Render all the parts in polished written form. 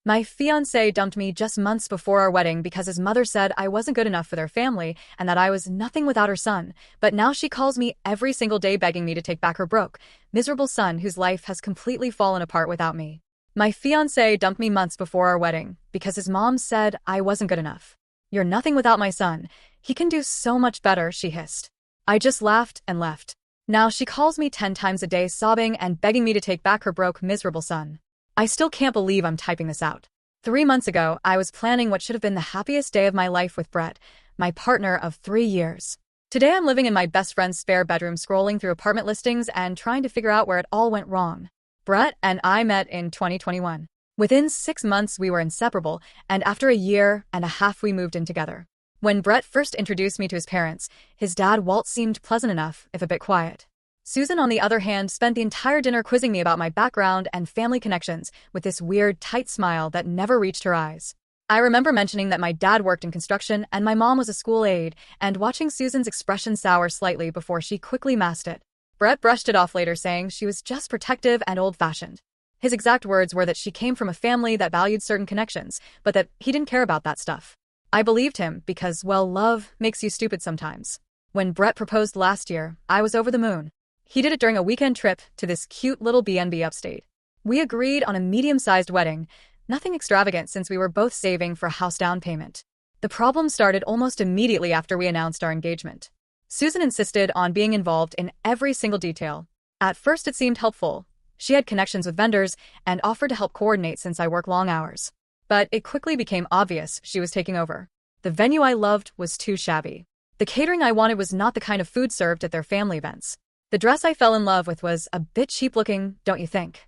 My fiancé dumped me just months before our wedding because his mother said I wasn't good enough for their family and that I was nothing without her son, but now she calls me every single day begging me to take back her broke, miserable son whose life has completely fallen apart without me. My fiancé dumped me months before our wedding because his mom said I wasn't good enough. "You're nothing without my son. He can do so much better," she hissed. I just laughed and left. Now she calls me 10 times a day sobbing and begging me to take back her broke, miserable son. I still can't believe I'm typing this out. 3 months ago, I was planning what should have been the happiest day of my life with Brett, my partner of 3 years. Today I'm living in my best friend's spare bedroom scrolling through apartment listings and trying to figure out where it all went wrong. Brett and I met in 2021. Within 6 months we were inseparable, and after a year and a half we moved in together. When Brett first introduced me to his parents, his dad Walt seemed pleasant enough, if a bit quiet. Susan, on the other hand, spent the entire dinner quizzing me about my background and family connections with this weird, tight smile that never reached her eyes. I remember mentioning that my dad worked in construction and my mom was a school aide, and watching Susan's expression sour slightly before she quickly masked it. Brett brushed it off later, saying she was just protective and old-fashioned. His exact words were that she came from a family that valued certain connections, but that he didn't care about that stuff. I believed him because, well, love makes you stupid sometimes. When Brett proposed last year, I was over the moon. He did it during a weekend trip to this cute little B&B upstate. We agreed on a medium-sized wedding, nothing extravagant since we were both saving for a house down payment. The problem started almost immediately after we announced our engagement. Susan insisted on being involved in every single detail. At first it seemed helpful. She had connections with vendors and offered to help coordinate since I work long hours. But it quickly became obvious she was taking over. The venue I loved was too shabby. The catering I wanted was not the kind of food served at their family events. The dress I fell in love with was a bit cheap-looking, don't you think?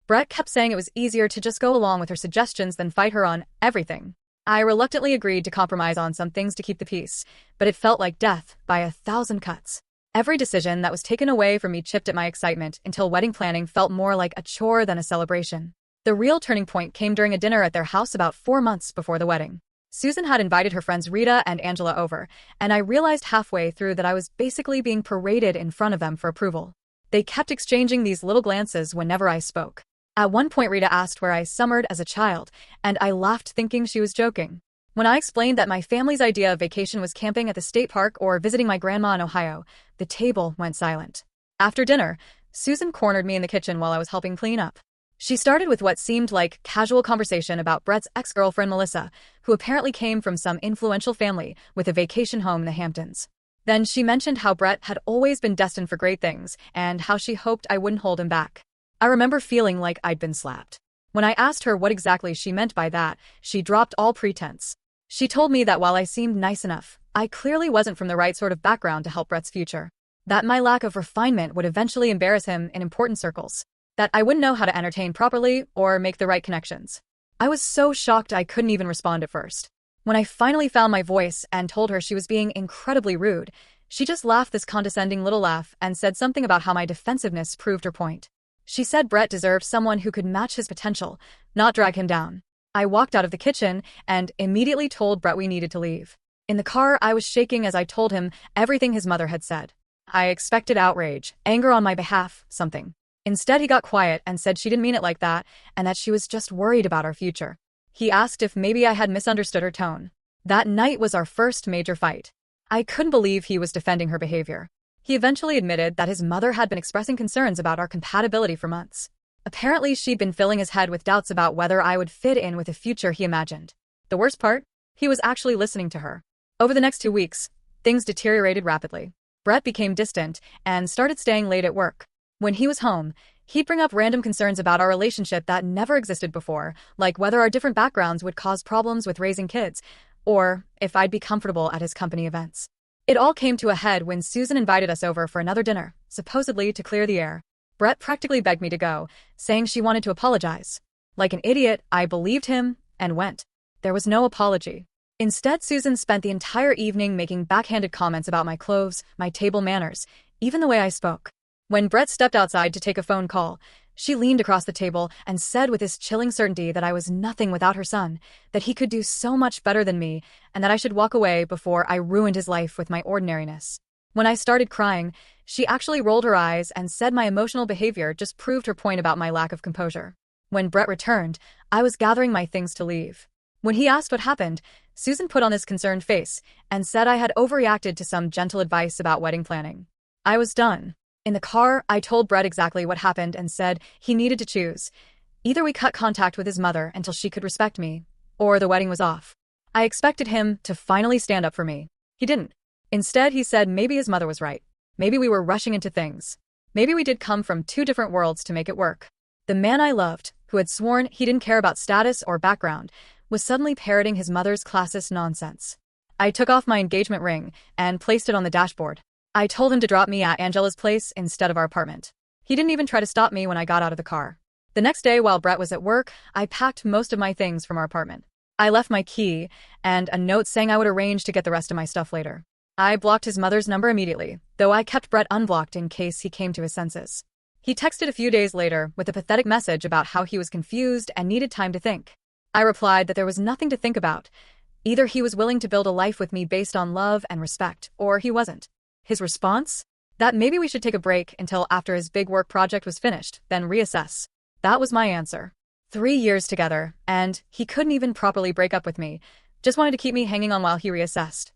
Brett kept saying it was easier to just go along with her suggestions than fight her on everything. I reluctantly agreed to compromise on some things to keep the peace, but it felt like death by 1,000 cuts. Every decision that was taken away from me chipped at my excitement until wedding planning felt more like a chore than a celebration. The real turning point came during a dinner at their house about 4 months before the wedding. Susan had invited her friends Rita and Angela over, and I realized halfway through that I was basically being paraded in front of them for approval. They kept exchanging these little glances whenever I spoke. At one point, Rita asked where I summered as a child, and I laughed thinking she was joking. When I explained that my family's idea of vacation was camping at the state park or visiting my grandma in Ohio, the table went silent. After dinner, Susan cornered me in the kitchen while I was helping clean up. She started with what seemed like casual conversation about Brett's ex-girlfriend Melissa, who apparently came from some influential family with a vacation home in the Hamptons. Then she mentioned how Brett had always been destined for great things and how she hoped I wouldn't hold him back. I remember feeling like I'd been slapped. When I asked her what exactly she meant by that, she dropped all pretense. She told me that while I seemed nice enough, I clearly wasn't from the right sort of background to help Brett's future. That my lack of refinement would eventually embarrass him in important circles. That I wouldn't know how to entertain properly or make the right connections. I was so shocked I couldn't even respond at first. When I finally found my voice and told her she was being incredibly rude, she just laughed this condescending little laugh and said something about how my defensiveness proved her point. She said Brett deserved someone who could match his potential, not drag him down. I walked out of the kitchen and immediately told Brett we needed to leave. In the car, I was shaking as I told him everything his mother had said. I expected outrage, anger on my behalf, something. Instead, he got quiet and said she didn't mean it like that and that she was just worried about our future. He asked if maybe I had misunderstood her tone. That night was our first major fight. I couldn't believe he was defending her behavior. He eventually admitted that his mother had been expressing concerns about our compatibility for months. Apparently, she'd been filling his head with doubts about whether I would fit in with a future he imagined. The worst part? He was actually listening to her. Over the next 2 weeks, things deteriorated rapidly. Brett became distant and started staying late at work. When he was home, he'd bring up random concerns about our relationship that never existed before, like whether our different backgrounds would cause problems with raising kids, or if I'd be comfortable at his company events. It all came to a head when Susan invited us over for another dinner, supposedly to clear the air. Brett practically begged me to go, saying she wanted to apologize. Like an idiot, I believed him and went. There was no apology. Instead, Susan spent the entire evening making backhanded comments about my clothes, my table manners, even the way I spoke. When Brett stepped outside to take a phone call, she leaned across the table and said with this chilling certainty that I was nothing without her son, that he could do so much better than me, and that I should walk away before I ruined his life with my ordinariness. When I started crying, she actually rolled her eyes and said my emotional behavior just proved her point about my lack of composure. When Brett returned, I was gathering my things to leave. When he asked what happened, Susan put on this concerned face and said I had overreacted to some gentle advice about wedding planning. I was done. In the car, I told Brett exactly what happened and said he needed to choose. Either we cut contact with his mother until she could respect me, or the wedding was off. I expected him to finally stand up for me. He didn't. Instead, he said maybe his mother was right. Maybe we were rushing into things. Maybe we did come from two different worlds to make it work. The man I loved, who had sworn he didn't care about status or background, was suddenly parroting his mother's classist nonsense. I took off my engagement ring and placed it on the dashboard. I told him to drop me at Angela's place instead of our apartment. He didn't even try to stop me when I got out of the car. The next day, while Brett was at work, I packed most of my things from our apartment. I left my key and a note saying I would arrange to get the rest of my stuff later. I blocked his mother's number immediately, though I kept Brett unblocked in case he came to his senses. He texted a few days later with a pathetic message about how he was confused and needed time to think. I replied that there was nothing to think about. Either he was willing to build a life with me based on love and respect, or he wasn't. His response? That maybe we should take a break until after his big work project was finished, then reassess. That was my answer. 3 years together, and he couldn't even properly break up with me, just wanted to keep me hanging on while he reassessed.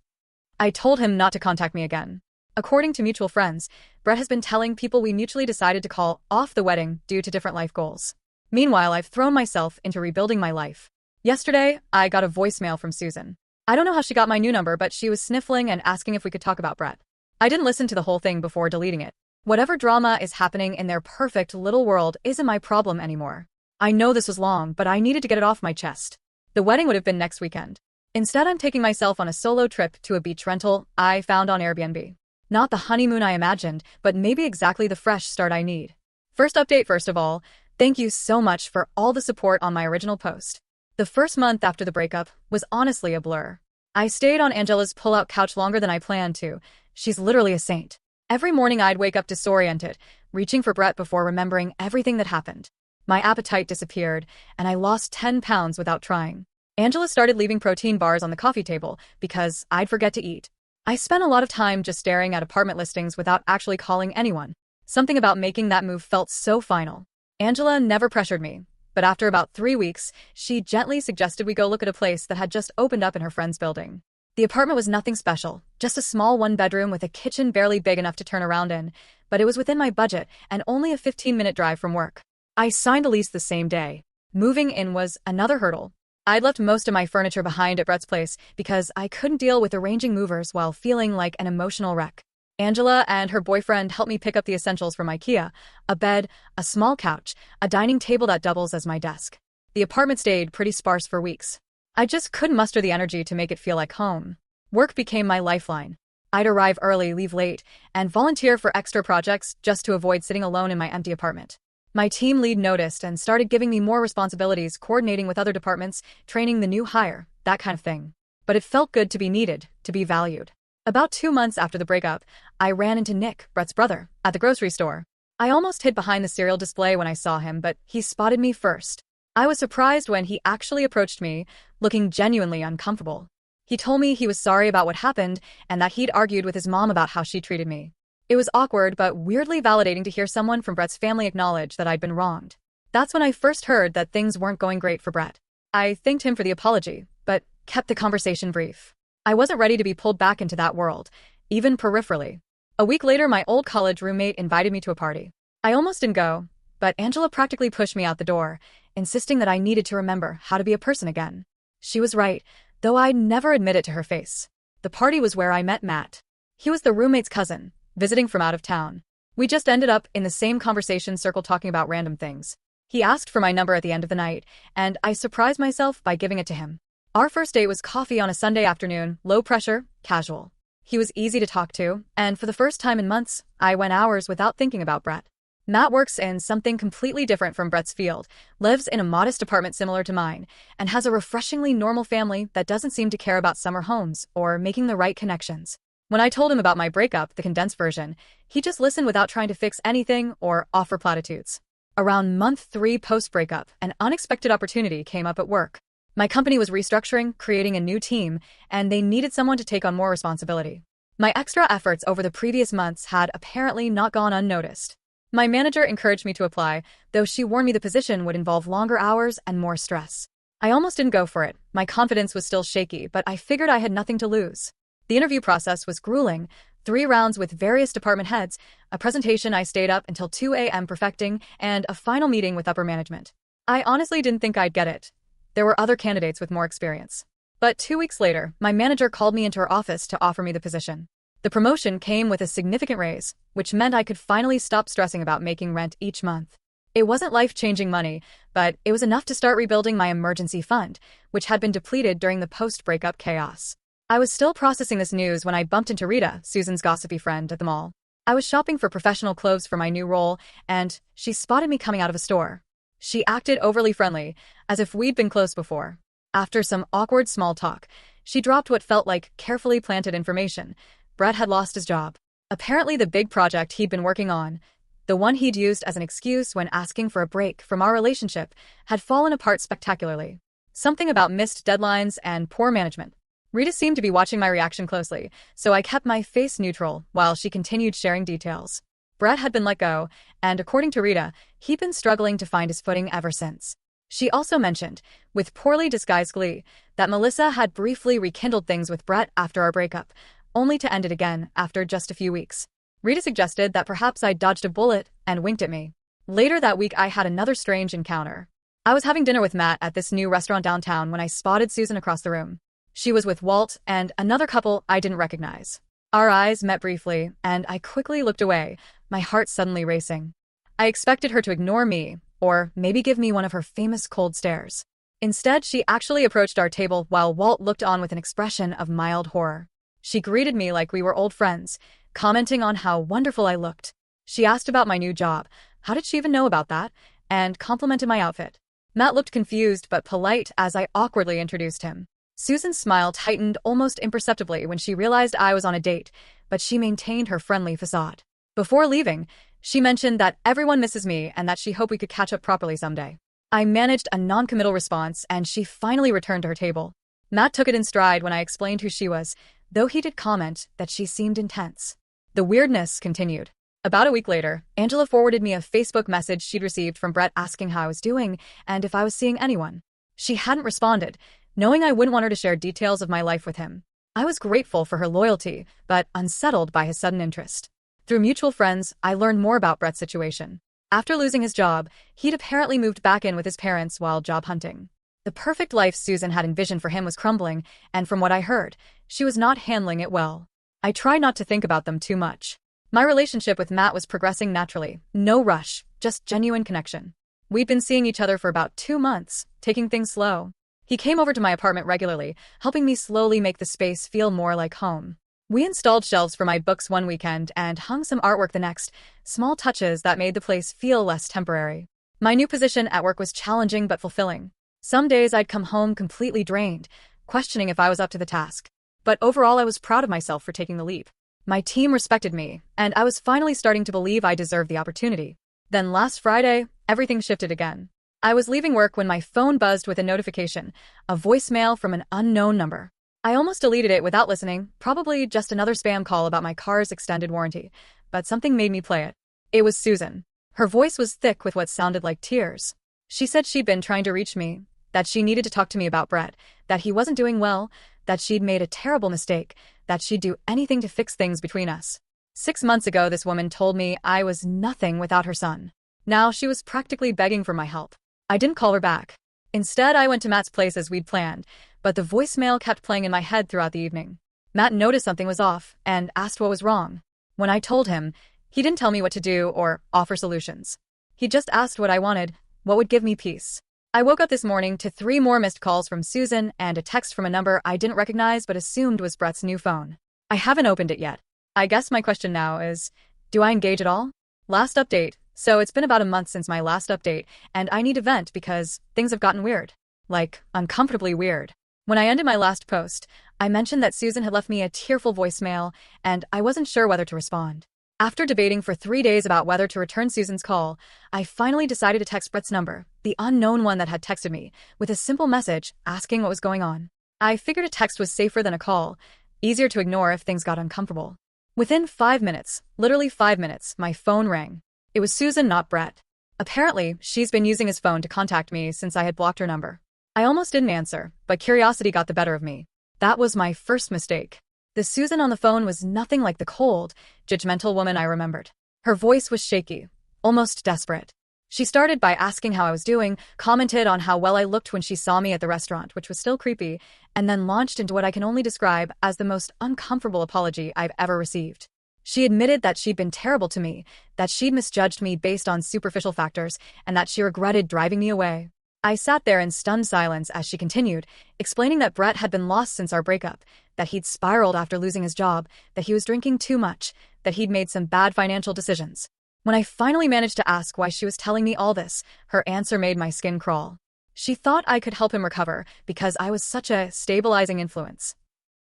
I told him not to contact me again. According to mutual friends, Brett has been telling people we mutually decided to call off the wedding due to different life goals. Meanwhile, I've thrown myself into rebuilding my life. Yesterday, I got a voicemail from Susan. I don't know how she got my new number, but she was sniffling and asking if we could talk about Brett. I didn't listen to the whole thing before deleting it. Whatever drama is happening in their perfect little world isn't my problem anymore. I know this was long, but I needed to get it off my chest. The wedding would have been next weekend. Instead, I'm taking myself on a solo trip to a beach rental I found on Airbnb. Not the honeymoon I imagined, but maybe exactly the fresh start I need. First update first of all, thank you so much for all the support on my original post. The first month after the breakup was honestly a blur. I stayed on Angela's pull-out couch longer than I planned to. She's literally a saint. Every morning I'd wake up disoriented, reaching for Brett before remembering everything that happened. My appetite disappeared, and I lost 10 pounds without trying. Angela started leaving protein bars on the coffee table because I'd forget to eat. I spent a lot of time just staring at apartment listings without actually calling anyone. Something about making that move felt so final. Angela never pressured me, but after about 3 weeks, she gently suggested we go look at a place that had just opened up in her friend's building. The apartment was nothing special, just a small one-bedroom with a kitchen barely big enough to turn around in, but it was within my budget and only a 15-minute drive from work. I signed a lease the same day. Moving in was another hurdle. I'd left most of my furniture behind at Brett's place because I couldn't deal with arranging movers while feeling like an emotional wreck. Angela and her boyfriend helped me pick up the essentials from IKEA, a bed, a small couch, a dining table that doubles as my desk. The apartment stayed pretty sparse for weeks. I just couldn't muster the energy to make it feel like home. Work became my lifeline. I'd arrive early, leave late, and volunteer for extra projects just to avoid sitting alone in my empty apartment. My team lead noticed and started giving me more responsibilities, coordinating with other departments, training the new hire, that kind of thing. But it felt good to be needed, to be valued. About 2 months after the breakup, I ran into Nick, Brett's brother, at the grocery store. I almost hid behind the cereal display when I saw him, but he spotted me first. I was surprised when he actually approached me, looking genuinely uncomfortable. He told me he was sorry about what happened and that he'd argued with his mom about how she treated me. It was awkward but weirdly validating to hear someone from Brett's family acknowledge that I'd been wronged. That's when I first heard that things weren't going great for Brett. I thanked him for the apology, but kept the conversation brief. I wasn't ready to be pulled back into that world, even peripherally. A week later, my old college roommate invited me to a party. I almost didn't go, but Angela practically pushed me out the door, insisting that I needed to remember how to be a person again. She was right, though I'd never admit it to her face. The party was where I met Matt. He was the roommate's cousin, visiting from out of town. We just ended up in the same conversation circle talking about random things. He asked for my number at the end of the night, and I surprised myself by giving it to him. Our first date was coffee on a Sunday afternoon, low pressure, casual. He was easy to talk to, and for the first time in months, I went hours without thinking about Brett. Matt works in something completely different from Brett's field, lives in a modest apartment similar to mine, and has a refreshingly normal family that doesn't seem to care about summer homes or making the right connections. When I told him about my breakup, the condensed version, he just listened without trying to fix anything or offer platitudes. Around month 3 post-breakup, an unexpected opportunity came up at work. My company was restructuring, creating a new team, and they needed someone to take on more responsibility. My extra efforts over the previous months had apparently not gone unnoticed. My manager encouraged me to apply, though she warned me the position would involve longer hours and more stress. I almost didn't go for it. My confidence was still shaky, but I figured I had nothing to lose. The interview process was grueling. 3 rounds with various department heads, a presentation I stayed up until 2 a.m. perfecting, and a final meeting with upper management. I honestly didn't think I'd get it. There were other candidates with more experience. But 2 weeks later, my manager called me into her office to offer me the position. The promotion came with a significant raise, which meant I could finally stop stressing about making rent each month. It wasn't life-changing money, but it was enough to start rebuilding my emergency fund, which had been depleted during the post-breakup chaos. I was still processing this news when I bumped into Rita, Susan's gossipy friend, at the mall. I was shopping for professional clothes for my new role, and she spotted me coming out of a store. She acted overly friendly, as if we'd been close before. After some awkward small talk, she dropped what felt like carefully planted information. Brett had lost his job. Apparently the big project he'd been working on, the one he'd used as an excuse when asking for a break from our relationship, had fallen apart spectacularly. Something about missed deadlines and poor management. Rita seemed to be watching my reaction closely, so I kept my face neutral while she continued sharing details. Brett had been let go, and according to Rita, he'd been struggling to find his footing ever since. She also mentioned, with poorly disguised glee, that Melissa had briefly rekindled things with Brett after our breakup, only to end it again after just a few weeks. Rita suggested that perhaps I'd dodged a bullet and winked at me. Later that week, I had another strange encounter. I was having dinner with Matt at this new restaurant downtown when I spotted Susan across the room. She was with Walt and another couple I didn't recognize. Our eyes met briefly, and I quickly looked away, my heart suddenly racing. I expected her to ignore me, or maybe give me one of her famous cold stares. Instead, she actually approached our table while Walt looked on with an expression of mild horror. She greeted me like we were old friends, commenting on how wonderful I looked. She asked about my new job, how did she even know about that, and complimented my outfit. Matt looked confused but polite as I awkwardly introduced him. Susan's smile tightened almost imperceptibly when she realized I was on a date, but she maintained her friendly facade. Before leaving, she mentioned that everyone misses me and that she hoped we could catch up properly someday. I managed a non-committal response, and she finally returned to her table. Matt took it in stride when I explained who she was, though he did comment that she seemed intense. The weirdness continued. About a week later, Angela forwarded me a Facebook message she'd received from Brett asking how I was doing and if I was seeing anyone. She hadn't responded, knowing I wouldn't want her to share details of my life with him. I was grateful for her loyalty, but unsettled by his sudden interest. Through mutual friends, I learned more about Brett's situation. After losing his job, he'd apparently moved back in with his parents while job hunting. The perfect life Susan had envisioned for him was crumbling, and from what I heard, she was not handling it well. I tried not to think about them too much. My relationship with Matt was progressing naturally, no rush, just genuine connection. We'd been seeing each other for about 2 months, taking things slow. He came over to my apartment regularly, helping me slowly make the space feel more like home. We installed shelves for my books one weekend and hung some artwork the next, small touches that made the place feel less temporary. My new position at work was challenging but fulfilling. Some days I'd come home completely drained, questioning if I was up to the task. But overall, I was proud of myself for taking the leap. My team respected me, and I was finally starting to believe I deserved the opportunity. Then last Friday, everything shifted again. I was leaving work when my phone buzzed with a notification, a voicemail from an unknown number. I almost deleted it without listening, probably just another spam call about my car's extended warranty, but something made me play it. It was Susan. Her voice was thick with what sounded like tears. She said she'd been trying to reach me, that she needed to talk to me about Brett, that he wasn't doing well, that she'd made a terrible mistake, that she'd do anything to fix things between us. 6 months ago, this woman told me I was nothing without her son. Now she was practically begging for my help. I didn't call her back. Instead, I went to Matt's place as we'd planned, but the voicemail kept playing in my head throughout the evening. Matt noticed something was off and asked what was wrong. When I told him, he didn't tell me what to do or offer solutions. He just asked what I wanted, what would give me peace. I woke up this morning to 3 more missed calls from Susan and a text from a number I didn't recognize but assumed was Brett's new phone. I haven't opened it yet. I guess my question now is, do I engage at all? Last update. So it's been about a month since my last update, and I need to vent because things have gotten weird. Like, uncomfortably weird. When I ended my last post, I mentioned that Susan had left me a tearful voicemail, and I wasn't sure whether to respond. After debating for 3 days about whether to return Susan's call, I finally decided to text Brett's number, the unknown one that had texted me, with a simple message asking what was going on. I figured a text was safer than a call, easier to ignore if things got uncomfortable. Within 5 minutes, literally 5 minutes, my phone rang. It was Susan, not Brett. Apparently, she's been using his phone to contact me since I had blocked her number. I almost didn't answer, but curiosity got the better of me. That was my first mistake. The Susan on the phone was nothing like the cold, judgmental woman I remembered. Her voice was shaky, almost desperate. She started by asking how I was doing, commented on how well I looked when she saw me at the restaurant, which was still creepy, and then launched into what I can only describe as the most uncomfortable apology I've ever received. She admitted that she'd been terrible to me, that she'd misjudged me based on superficial factors, and that she regretted driving me away. I sat there in stunned silence as she continued, explaining that Brett had been lost since our breakup, that he'd spiraled after losing his job, that he was drinking too much, that he'd made some bad financial decisions. When I finally managed to ask why she was telling me all this, her answer made my skin crawl. She thought I could help him recover because I was such a stabilizing influence.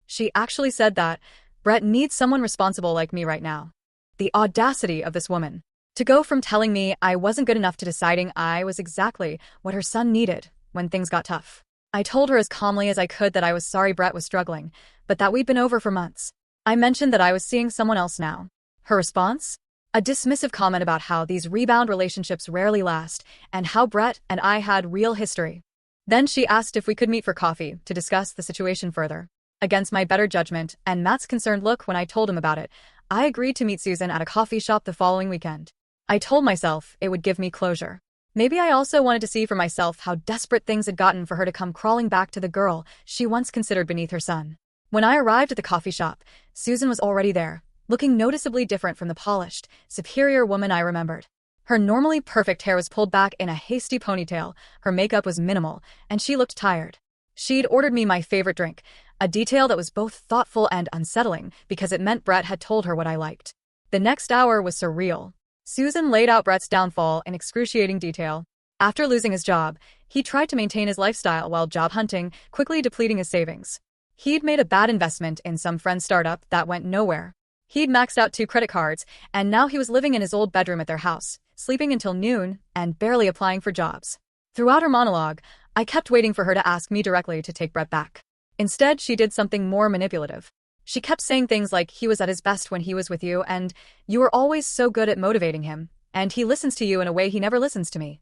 She actually said that Brett needs someone responsible like me right now. The audacity of this woman. To go from telling me I wasn't good enough to deciding I was exactly what her son needed when things got tough. I told her as calmly as I could that I was sorry Brett was struggling, but that we'd been over for months. I mentioned that I was seeing someone else now. Her response? A dismissive comment about how these rebound relationships rarely last, and how Brett and I had real history. Then she asked if we could meet for coffee to discuss the situation further. Against my better judgment and Matt's concerned look when I told him about it, I agreed to meet Susan at a coffee shop the following weekend. I told myself it would give me closure. Maybe I also wanted to see for myself how desperate things had gotten for her to come crawling back to the girl she once considered beneath her son. When I arrived at the coffee shop, Susan was already there, looking noticeably different from the polished, superior woman I remembered. Her normally perfect hair was pulled back in a hasty ponytail, her makeup was minimal, and she looked tired. She'd ordered me my favorite drink, a detail that was both thoughtful and unsettling because it meant Brett had told her what I liked. The next hour was surreal. Susan laid out Brett's downfall in excruciating detail. After losing his job, he tried to maintain his lifestyle while job hunting, quickly depleting his savings. He'd made a bad investment in some friend's startup that went nowhere. He'd maxed out 2 credit cards, and now he was living in his old bedroom at their house, sleeping until noon, and barely applying for jobs. Throughout her monologue, I kept waiting for her to ask me directly to take Brett back. Instead, she did something more manipulative. She kept saying things like he was at his best when he was with you, and you were always so good at motivating him, and he listens to you in a way he never listens to me.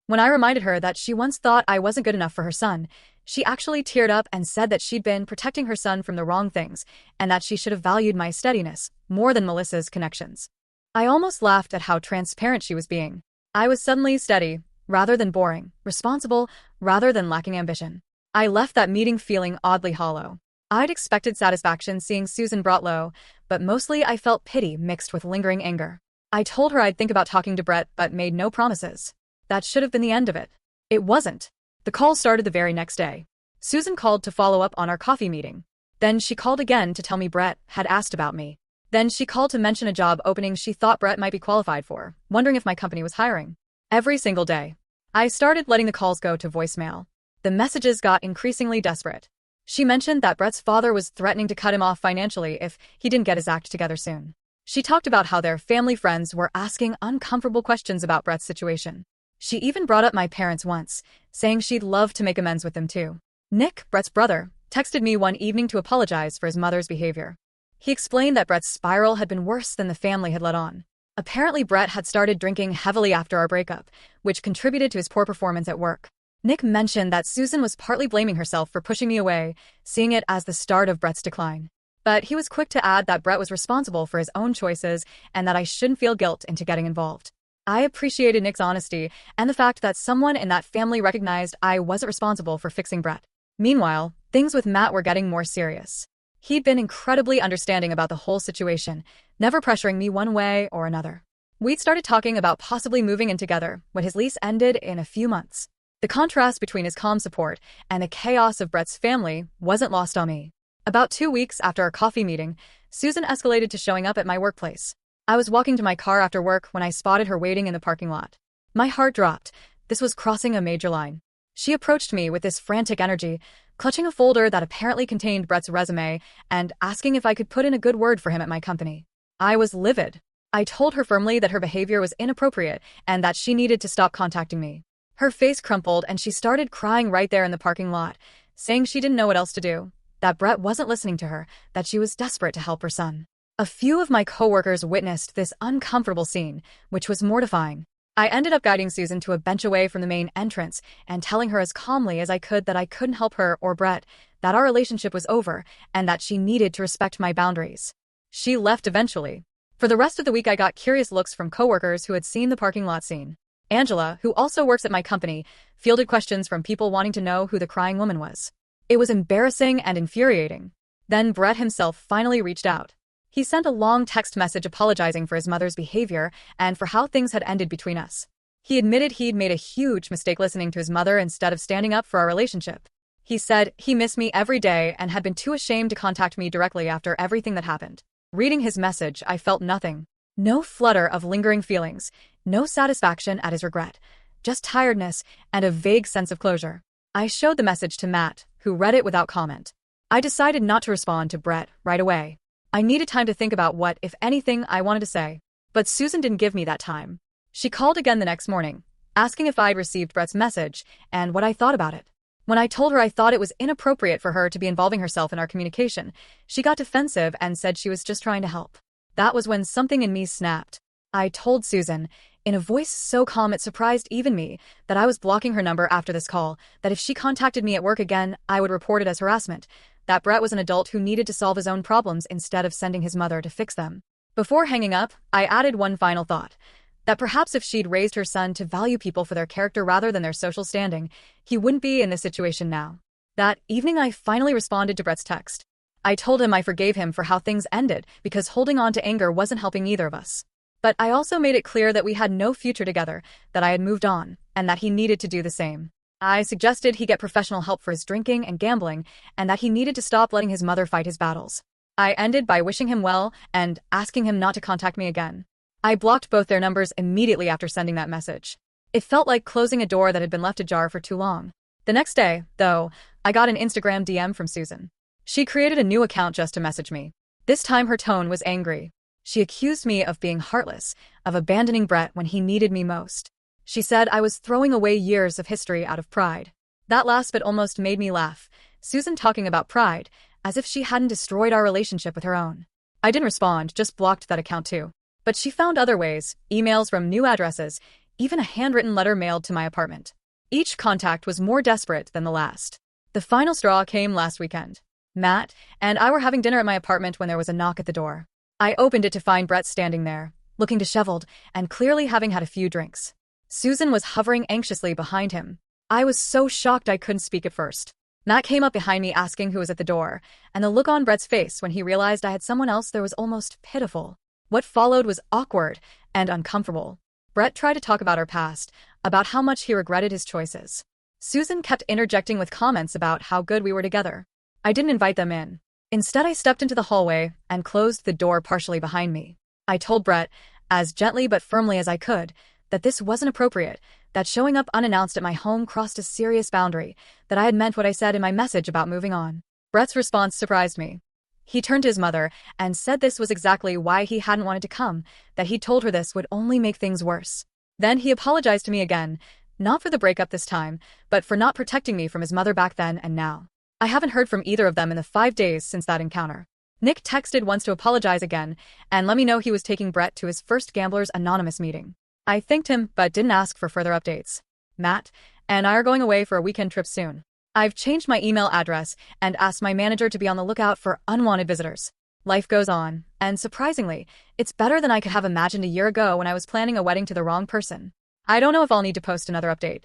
When I reminded her that she once thought I wasn't good enough for her son, she actually teared up and said that she'd been protecting her son from the wrong things, and that she should have valued my steadiness more than Melissa's connections. I almost laughed at how transparent she was being. I was suddenly steady, rather than boring, responsible, rather than lacking ambition. I left that meeting feeling oddly hollow. I'd expected satisfaction seeing Susan brought low, but mostly I felt pity mixed with lingering anger. I told her I'd think about talking to Brett but made no promises. That should have been the end of it. It wasn't. The call started the very next day. Susan called to follow up on our coffee meeting. Then she called again to tell me Brett had asked about me. Then she called to mention a job opening she thought Brett might be qualified for, wondering if my company was hiring. Every single day. I started letting the calls go to voicemail. The messages got increasingly desperate. She mentioned that Brett's father was threatening to cut him off financially if he didn't get his act together soon. She talked about how their family friends were asking uncomfortable questions about Brett's situation. She even brought up my parents once, saying she'd love to make amends with them too. Nick, Brett's brother, texted me one evening to apologize for his mother's behavior. He explained that Brett's spiral had been worse than the family had let on. Apparently, Brett had started drinking heavily after our breakup, which contributed to his poor performance at work. Nick mentioned that Susan was partly blaming herself for pushing me away, seeing it as the start of Brett's decline. But he was quick to add that Brett was responsible for his own choices and that I shouldn't feel guilt into getting involved. I appreciated Nick's honesty and the fact that someone in that family recognized I wasn't responsible for fixing Brett. Meanwhile, things with Matt were getting more serious. He'd been incredibly understanding about the whole situation, never pressuring me one way or another. We'd started talking about possibly moving in together when his lease ended in a few months. The contrast between his calm support and the chaos of Brett's family wasn't lost on me. About 2 weeks after our coffee meeting, Susan escalated to showing up at my workplace. I was walking to my car after work when I spotted her waiting in the parking lot. My heart dropped. This was crossing a major line. She approached me with this frantic energy, clutching a folder that apparently contained Brett's resume and asking if I could put in a good word for him at my company. I was livid. I told her firmly that her behavior was inappropriate and that she needed to stop contacting me. Her face crumpled and she started crying right there in the parking lot, saying she didn't know what else to do, that Brett wasn't listening to her, that she was desperate to help her son. A few of my coworkers witnessed this uncomfortable scene, which was mortifying. I ended up guiding Susan to a bench away from the main entrance and telling her as calmly as I could that I couldn't help her or Brett, that our relationship was over, and that she needed to respect my boundaries. She left eventually. For the rest of the week, I got curious looks from coworkers who had seen the parking lot scene. Angela, who also works at my company, fielded questions from people wanting to know who the crying woman was. It was embarrassing and infuriating. Then Brett himself finally reached out. He sent a long text message apologizing for his mother's behavior and for how things had ended between us. He admitted he'd made a huge mistake listening to his mother instead of standing up for our relationship. He said he missed me every day and had been too ashamed to contact me directly after everything that happened. Reading his message, I felt nothing. No flutter of lingering feelings, no satisfaction at his regret, just tiredness and a vague sense of closure. I showed the message to Matt, who read it without comment. I decided not to respond to Brett right away. I needed time to think about what, if anything, I wanted to say. But Susan didn't give me that time. She called again the next morning, asking if I'd received Brett's message and what I thought about it. When I told her I thought it was inappropriate for her to be involving herself in our communication, she got defensive and said she was just trying to help. That was when something in me snapped. I told Susan, in a voice so calm it surprised even me, that I was blocking her number after this call, that if she contacted me at work again, I would report it as harassment, that Brett was an adult who needed to solve his own problems instead of sending his mother to fix them. Before hanging up, I added one final thought, that perhaps if she'd raised her son to value people for their character rather than their social standing, he wouldn't be in this situation now. That evening, I finally responded to Brett's text. I told him I forgave him for how things ended because holding on to anger wasn't helping either of us. But I also made it clear that we had no future together, that I had moved on, and that he needed to do the same. I suggested he get professional help for his drinking and gambling, and that he needed to stop letting his mother fight his battles. I ended by wishing him well and asking him not to contact me again. I blocked both their numbers immediately after sending that message. It felt like closing a door that had been left ajar for too long. The next day, though, I got an Instagram DM from Susan. She created a new account just to message me. This time her tone was angry. She accused me of being heartless, of abandoning Brett when he needed me most. She said I was throwing away years of history out of pride. That last bit almost made me laugh. Susan talking about pride, as if she hadn't destroyed our relationship with her own. I didn't respond, just blocked that account too. But she found other ways, emails from new addresses, even a handwritten letter mailed to my apartment. Each contact was more desperate than the last. The final straw came last weekend. Matt and I were having dinner at my apartment when there was a knock at the door. I opened it to find Brett standing there, looking disheveled and clearly having had a few drinks. Susan was hovering anxiously behind him. I was so shocked I couldn't speak at first. Matt came up behind me asking who was at the door, and the look on Brett's face when he realized I had someone else there was almost pitiful. What followed was awkward and uncomfortable. Brett tried to talk about our past, about how much he regretted his choices. Susan kept interjecting with comments about how good we were together. I didn't invite them in. Instead, I stepped into the hallway and closed the door partially behind me. I told Brett, as gently but firmly as I could, that this wasn't appropriate, that showing up unannounced at my home crossed a serious boundary, that I had meant what I said in my message about moving on. Brett's response surprised me. He turned to his mother and said this was exactly why he hadn't wanted to come, that he told her this would only make things worse. Then he apologized to me again, not for the breakup this time, but for not protecting me from his mother back then and now. I haven't heard from either of them in the 5 days since that encounter. Nick texted once to apologize again and let me know he was taking Brett to his first Gamblers Anonymous meeting. I thanked him but didn't ask for further updates. Matt and I are going away for a weekend trip soon. I've changed my email address and asked my manager to be on the lookout for unwanted visitors. Life goes on, and surprisingly, it's better than I could have imagined a year ago when I was planning a wedding to the wrong person. I don't know if I'll need to post another update.